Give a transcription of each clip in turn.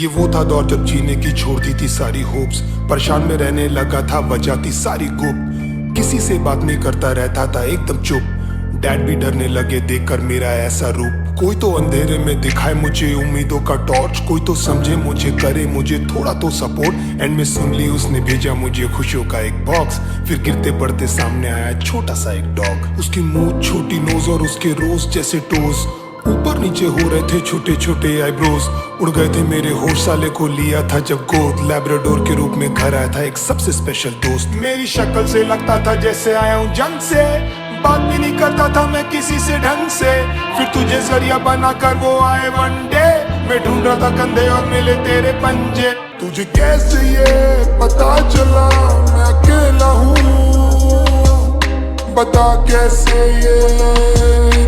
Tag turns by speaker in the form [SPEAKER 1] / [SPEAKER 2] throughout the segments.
[SPEAKER 1] ये वो था दौर जब जीने की छोड़ दी थी सारी होप्स, परेशान में रहने लगा था वजह थी सारी गुप, किसी से बात नहीं करता रहता था एकदम चुप। डैड भी डरने लगे देखकर मेरा ऐसा रूप, कोई तो अंधेरे में दिखाए मुझे उम्मीदों का टॉर्च, कोई तो समझे मुझे करे मुझे थोड़ा तो सपोर्ट। एंड में सुन ली उसने भेजा मुझे खुशियों का एक बॉक्स, फिर गिरते पड़ते सामने आया छोटा सा एक डॉग। उसकी मुंह छोटी नोज और उसके रोज जैसे टोज, ऊपर नीचे हो रहे थे छोटे छोटे आईब्रोज। उड़ गए थे मेरे होश, साले को लिया था जब गोद, लैब्राडोर के रूप में घर आया था एक सबसे स्पेशल दोस्त। मेरी शक्ल से लगता था जैसे आया हूँ जंग से, बात भी नहीं करता था मैं किसी से ढंग से, फिर तुझे जरिया बनाकर वो आए वन डे। मैं ढूंढ रहा था कंधे और मिले तेरे पंजे। तुझे कैसे ये पता चला मैं अकेला हूँ, बता कैसे ये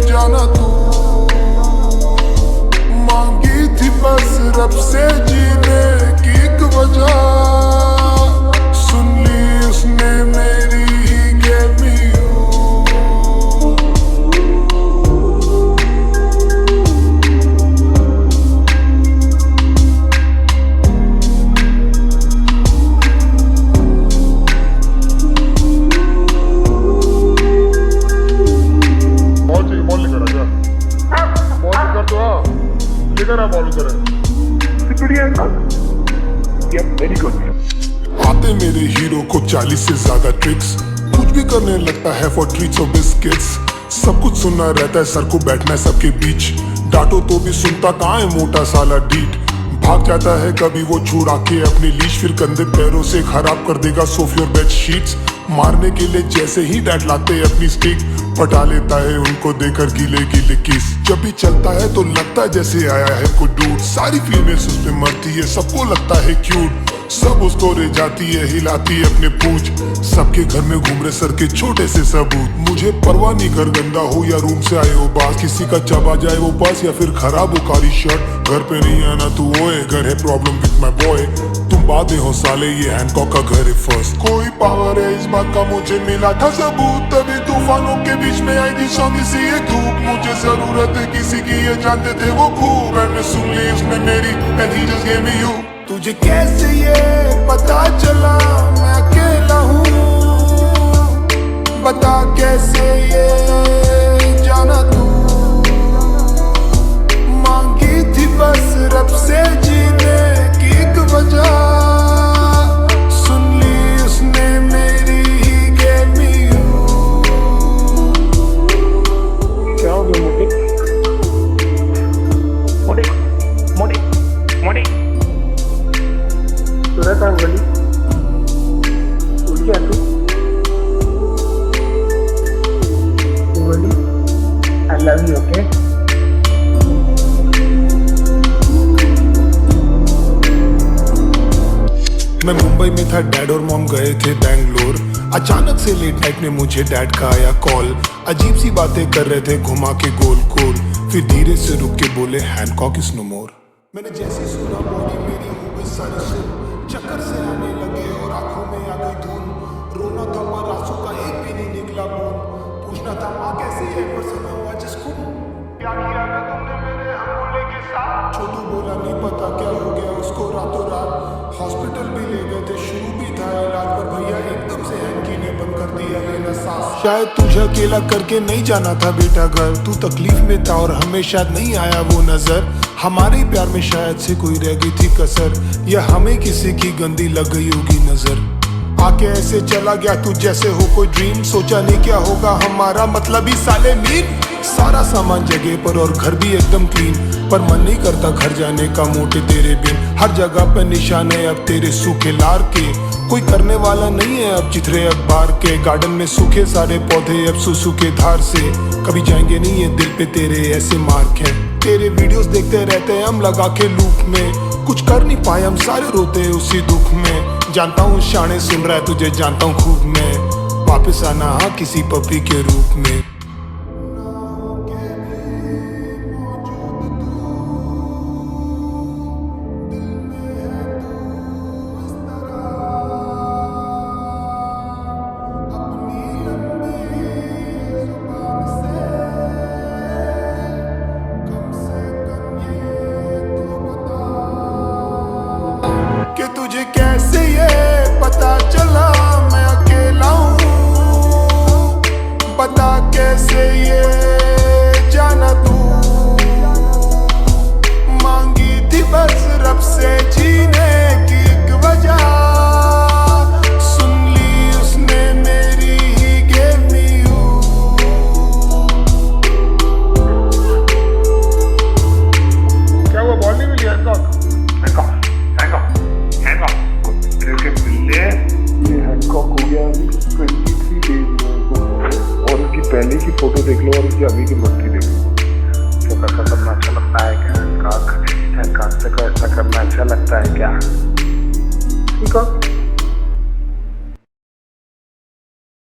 [SPEAKER 1] जाना तू, मांगी थी बस रब से जीने की एक वजह, सुन ली उसने मेरी gave me you। आते मेरे हीरो को 40 से ज्यादा ट्रिक्स, कुछ भी करने लगता है फॉर ट्रीट्स और बिस्किट्स। सब कुछ सुनना रहता है, सर को बैठना है सबके बीच, डांटो तो भी सुनता कहाँ है मोटा साला डीट। भाग जाता है कभी वो छुड़ा के अपनी लीश, फिर कंधे पैरों से खराब कर देगा सोफे और बेड शीट्स। मारने के लिए जैसे ही डैड लाते अपनी स्टिक, पटा लेता है उनको देकर गीले गीले किस। जब भी चलता है तो लगता है जैसे आया है कोई डूड, सारी फीमेल्स उस पे मरती है सबको लगता है क्यूट, सब उसको ले जाती है हिलाती है अपने पूछ। सबके घर में घूम रहे सर के छोटे से सबूत, मुझे परवाह नहीं घर गंदा हो या रूम से आए हो बास, किसी का चबा जाए वो पास या फिर खराब हो कारी शर्ट। घर पे नहीं आना तू ओए, घर है प्रॉब्लम विथ माय बॉय, तुम बातें हो साले ये हैंकॉक का घर है फर्स्ट। कोई पावर है इस बात का मुझे मिला था सबूत, तभी तूफानों के बीच में आई थी सौंधी सी ये धूप। मुझे जरूरत है किसी की ये जानते थे वो खूब, एंड में सुन ली उसने मेरी and he just gave me you. तुझे कैसे ये पता चला मैं अकेला हूँ, बता कैसे ये जाना तू, मांगी थी बस रब से जीने की एक वजह, सुन ली उसने मेरी gave me you।
[SPEAKER 2] क्या हो गया मोटे मोटे मोटे मोटे तुरंत गली उठ गया तू गली। I love you okay.
[SPEAKER 1] मैं मुंबई में था, डैड और मॉम गए थे बैंगलोर, अचानक से लेट नाइट में मुझे डैड का आया कॉल। अजीब सी बातें कर रहे थे घुमा के गोल गोल, फिर धीरे से रुक के बोले हैंकॉक इज नो मोर। मैंने जैसे सुना बॉडी मेरी हो गई सारी सुन, चक्कर से आने लगे और आंखों में आ गई धुन, रोना था पर आंसू का एक भी नहीं निकला बूंद, पूछना था माँ कैसी है पर सुना हुआ जिसको क्या किया था तुमने मेरे हमले के साथ। छोटू बोला नहीं पता क्या हो गया उसको रातों रात, हॉस्पिटल भी ले गए थे, शुरू भी था इलाज पर भैया एकदम से हैंकी ने बंद कर दिया लेना सांस। शायद तुझे अकेला करके नहीं जाना था बेटा घर, तू तकलीफ में था और हमें शायद नहीं आया वो नजर, हमारे प्यार में शायद से कोई रह गई थी कसर, या हमें किसी की गंदी लग गई होगी नजर। आके ऐसे चला गया तू जैसे हो कोई ड्रीम, सोचा नहीं क्या होगा हमारा मतलब ही साले मीन। सारा सामान जगह पर और घर भी एकदम क्लीन, पर मन नहीं करता घर जाने का मोटे तेरे बिन। हर जगह पे निशान है अब तेरे सूखे लार के, कोई करने वाला नहीं है अब चिथरे अखबार के। गार्डन में सूखे सारे पौधे अब सुसु के धार से, कभी जाएंगे नहीं ये दिल पे तेरे ऐसे मार्क हैं। तेरे वीडियोस देखते रहते हैं हम लगा के लूप में, कुछ कर नहीं पाए हम सारे रोते उसी दुख में। जानता हूँ शाने सुन रहा है तुझे जानता हूँ खूब मैं, वापस आना हाँ किसी पपी के रूप में।
[SPEAKER 2] पहले की फोटो देख लो और उसकी अभी की मस्ती देख लो। तो कैसा करना अच्छा लगता है क्या? काक से ऐसा करना अच्छा लगता है क्या? ठीक है।